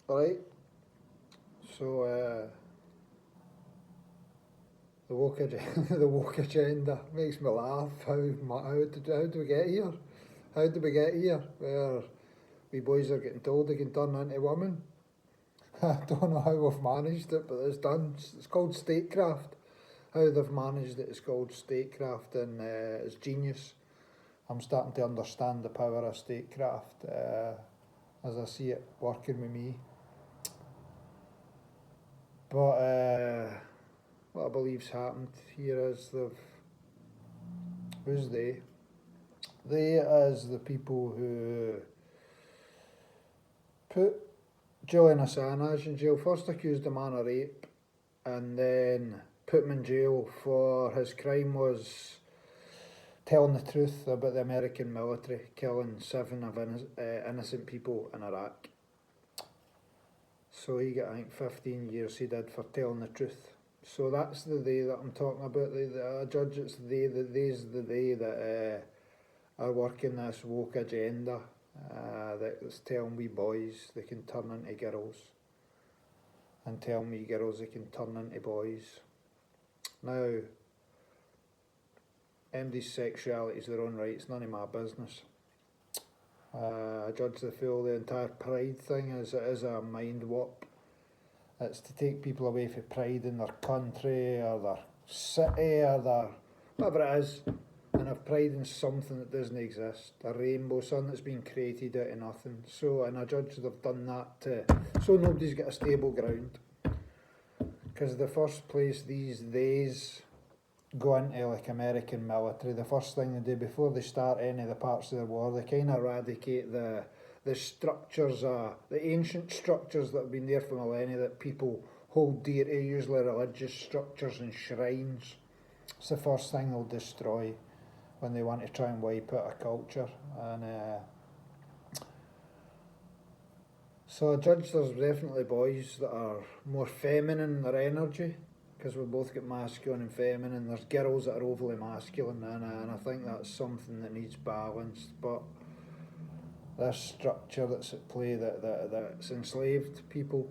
Right? So, the woke agenda, the woke agenda makes me laugh. How do we get here? How do we get here? Where we boys are getting told they can turn into women. I don't know how we've managed it, but it's done. It's called statecraft. How they've managed it is called statecraft, and it's genius. I'm starting to understand the power of statecraft as I see it working with me. But what I believe's happened here is who's they? They is the people who put Julian Assange in jail. First accused the man of rape, and then put him in jail for his crime was telling the truth about the American military killing 7 innocent people in Iraq. So he got, I think, 15 years he did for telling the truth. So that's the they that I'm talking about. The judge, it's they's the they that are working this woke agenda that's telling we boys they can turn into girls and telling me girls they can turn into boys. Now, MD's sexuality is their own right, it's none of my business. I judge the entire pride thing is a mind warp. It's to take people away from pride in their country or their city or their whatever it is, and have pride in something that doesn't exist. A rainbow, something that's been created out of nothing. So, and I judge they've done that so nobody's got a stable ground. Because the first place these days go into like American military, the first thing they do before they start any of the parts of the war, they kind of eradicate the structures, the ancient structures that have been there for millennia that people hold dear to, usually religious structures and shrines. It's the first thing they'll destroy when they want to try and wipe out a culture. And so I judge there's definitely boys that are more feminine in their energy, because we both get masculine and feminine. There's girls that are overly masculine, and I think that's something that needs balanced. But this structure that's at play that's enslaved people.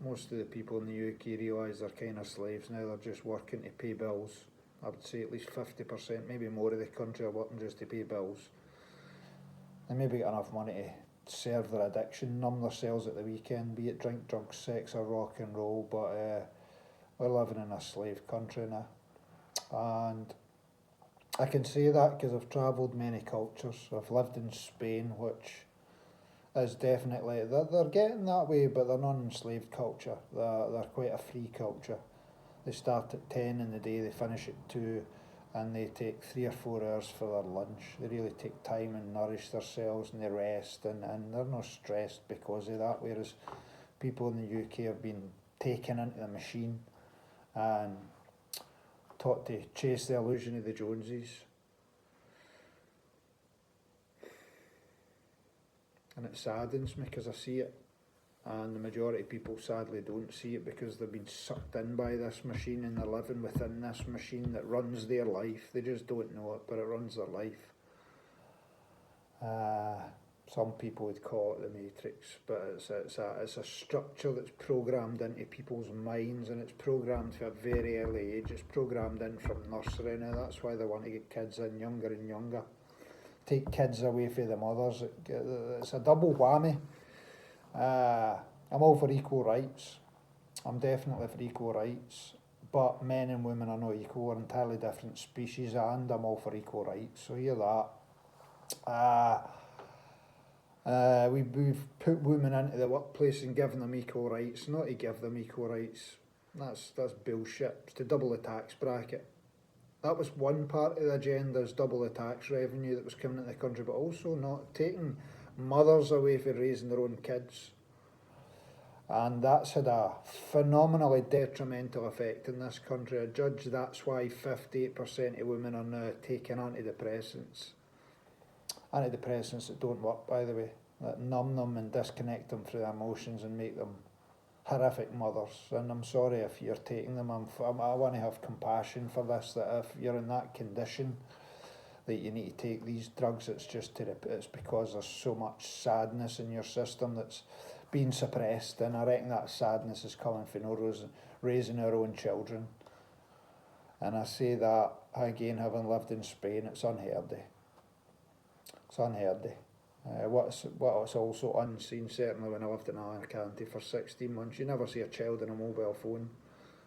Most of the people in the UK realise they're kind of slaves now. They're just working to pay bills. I would say at least 50%, maybe more of the country are working just to pay bills. They maybe get enough money to serve their addiction, numb themselves at the weekend, be it drink, drugs, sex or rock and roll, but we're living in a slave country now. And I can say that because I've travelled many cultures. I've lived in Spain, which is definitely, they're getting that way, but they're not an enslaved culture. They're quite a free culture. They start at 10 in the day, they finish at 2, and they take 3 or 4 hours for their lunch. They really take time and nourish themselves, and they rest, and they're not stressed because of that, whereas people in the UK have been taken into the machine and taught to chase the illusion of the Joneses. And it saddens me because I see it, and the majority of people sadly don't see it because they've been sucked in by this machine and they're living within this machine that runs their life. They just don't know it, but it runs their life. Some people would call it the Matrix, but it's a structure that's programmed into people's minds, and it's programmed from a very early age. It's programmed in from nursery now. That's why they want to get kids in younger and younger. Take kids away from the mothers. It's a double whammy. I'm all for equal rights. I'm definitely for equal rights, but men and women are not equal. We're entirely different species, and I'm all for equal rights. So hear that. We've put women into the workplace and given them equal rights, not to give them equal rights. That's bullshit. It's to double the tax bracket. That was one part of the agenda, is double the tax revenue that was coming into the country, but also not taking mothers away from raising their own kids. And that's had a phenomenally detrimental effect in this country. I judge that's why 58% of women are now taking antidepressants. Antidepressants that don't work, by the way, that numb them and disconnect them from their emotions and make them horrific mothers. And I'm sorry if you're taking them. I want to have compassion for this, that if you're in that condition that you need to take these drugs, it's because there's so much sadness in your system that's being suppressed, and I reckon that sadness is coming from no raising our own children. And I say that, again, having lived in Spain, it's unheard of. It's unheard of. What's also unseen, certainly when I lived in Alicante for 16 months, you never see a child on a mobile phone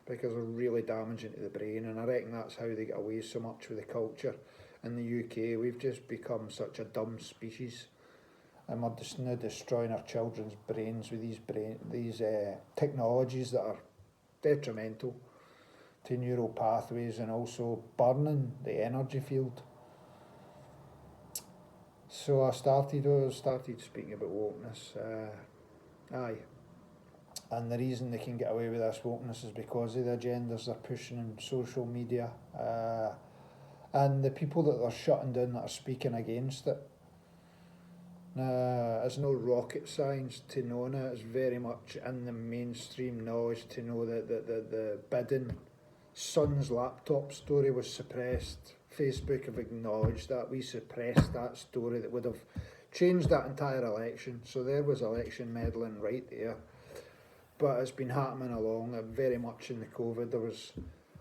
because they're really damaging to the brain, and I reckon that's how they get away so much with the culture. In the UK, we've just become such a dumb species, and we're just now destroying our children's brains with these technologies that are detrimental to neural pathways and also burning the energy field. So I started speaking about wokeness. And the reason they can get away with this wokeness is because of the agendas they're pushing in social media, and the people that they're shutting down that are speaking against it. It's no rocket science to know now. It's very much in the mainstream knowledge to know that the bidding son's laptop story was suppressed. Facebook have acknowledged that. We suppressed that story that would have changed that entire election. So there was election meddling right there. But it's been happening along very much in the COVID. There was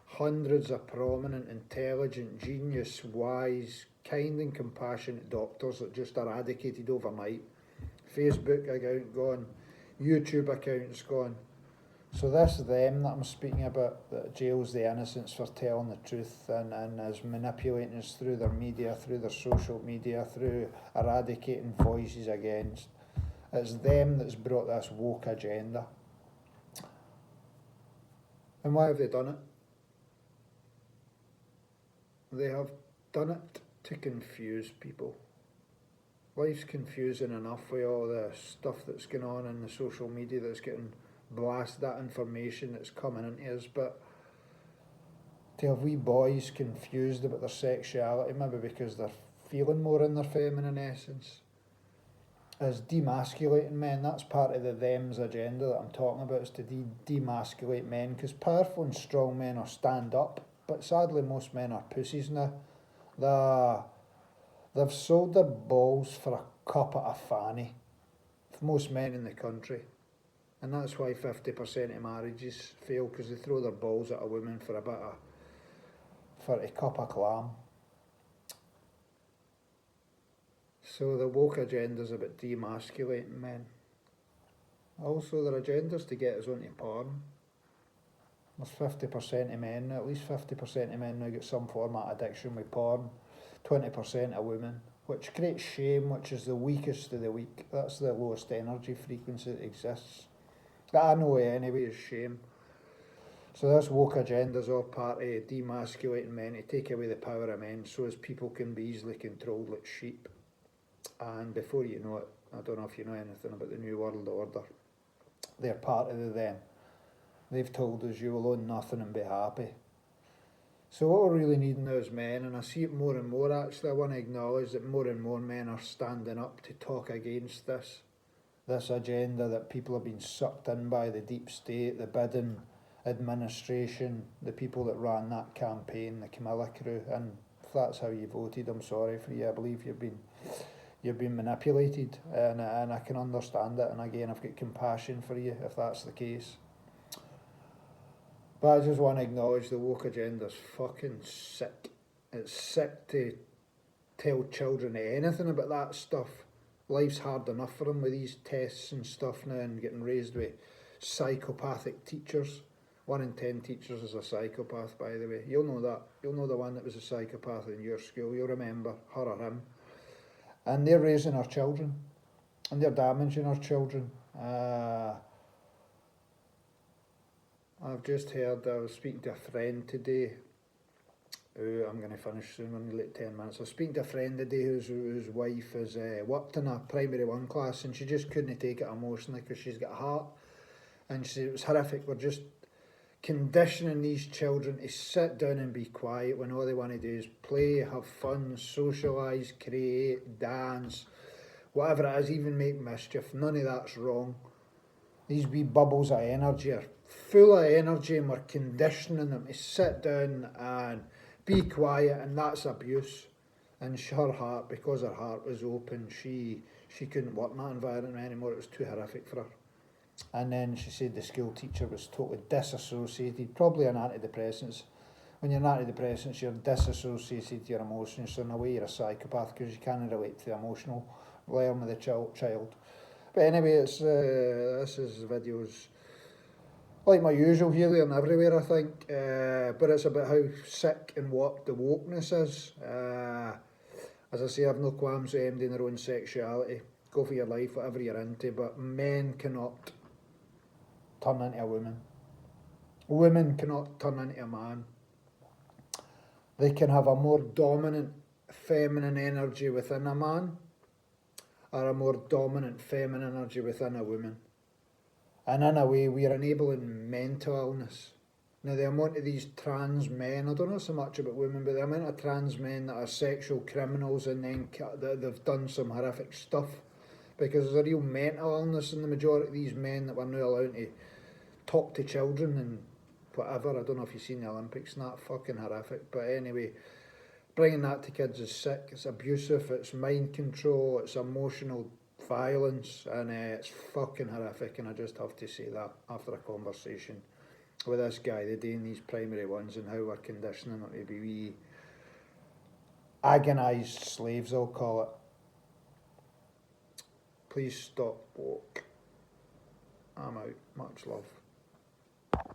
hundreds of prominent, intelligent, genius, wise, kind and compassionate doctors that just eradicated overnight. Facebook account gone, YouTube accounts gone. So this them that I'm speaking about, that jails the innocents for telling the truth and is manipulating us through their media, through their social media, through eradicating voices against. It's them that's brought this woke agenda. And why have they done it? They have done it to confuse people. Life's confusing enough with all the stuff that's going on in the social media that's getting blasted, that information that's coming into us, but to have wee boys confused about their sexuality, maybe because they're feeling more in their feminine essence, is demasculating men. That's part of the them's agenda that I'm talking about, is to demasculate men, because powerful and strong men will stand up, but sadly most men are pussies now. They've sold their balls for a cup of a fanny, for most men in the country. And that's why 50% of marriages fail, because they throw their balls at a woman for a cup of clam. So the woke agenda is about demasculating men. Also, their agenda is to get us onto porn. There's 50% of men, at least 50% of men now get some form of addiction with porn. 20% of women, which creates shame, which is the weakest of the weak. That's the lowest energy frequency that exists. That I know anyway is shame. So this woke agenda is all part of demasculating men, to take away the power of men so as people can be easily controlled like sheep. And before you know it, I don't know if you know anything about the New World Order, they're part of the them. They've told us you will own nothing and be happy. So what we're really needing now is men, and I see it more and more actually. I want to acknowledge that more and more men are standing up to talk against this agenda that people have been sucked in by, the deep state, the bidding administration, the people that ran that campaign, the Camilla crew. And if that's how you voted, I'm sorry for you. I believe you've been manipulated, and I can understand it. And again, I've got compassion for you if that's the case. But I just want to acknowledge the woke agenda's fucking sick. It's sick to tell children anything about that stuff. Life's hard enough for them with these tests and stuff now, and getting raised with psychopathic teachers. 1 in 10 teachers is a psychopath, by the way. You'll know that. You'll know the one that was a psychopath in your school. You'll remember her or him. And they're raising our children, and they're damaging our children. I've just heard, I was speaking to a friend today, who I'm going to finish soon, only like 10 minutes. I was speaking to a friend today whose wife has worked in a primary 1 class, and she just couldn't take it emotionally because she's got a heart. And she said it was horrific. We're just conditioning these children to sit down and be quiet when all they want to do is play, have fun, socialise, create, dance, whatever it is, even make mischief. None of that's wrong. These wee bubbles of energy are full of energy, and we're conditioning them to sit down and be quiet, and that's abuse. And her heart, because her heart was open, she couldn't work in that environment anymore. It was too horrific for her. And then she said the school teacher was totally disassociated, probably on antidepressants. When you're on antidepressants, you're disassociated to your emotions, so in a way you're a psychopath because you can't relate to the emotional realm of the child. But anyway, it's this is videos like my usual here, there and everywhere, I think. But it's about how sick and warped the wokeness is. As I say, I've no qualms with ending their own sexuality. Go for your life, whatever you're into, but men cannot turn into a woman. Women cannot turn into a man. They can have a more dominant feminine energy within a man or a more dominant feminine energy within a woman. And in a way, we are enabling mental illness. Now, the amount of these trans men, I don't know so much about women, but the amount of trans men that are sexual criminals and then that they've done some horrific stuff, because there's a real mental illness in the majority of these men that we're now allowed to talk to children and whatever. I don't know if you've seen the Olympics and that, fucking horrific. But anyway, bringing that to kids is sick. It's abusive, it's mind control, it's emotional violence, and it's fucking horrific. And I just have to say that after a conversation with this guy, they're doing these primary ones and how we're conditioning them to be wee agonised slaves, I'll call it. Please stop woke. I'm out. Much love.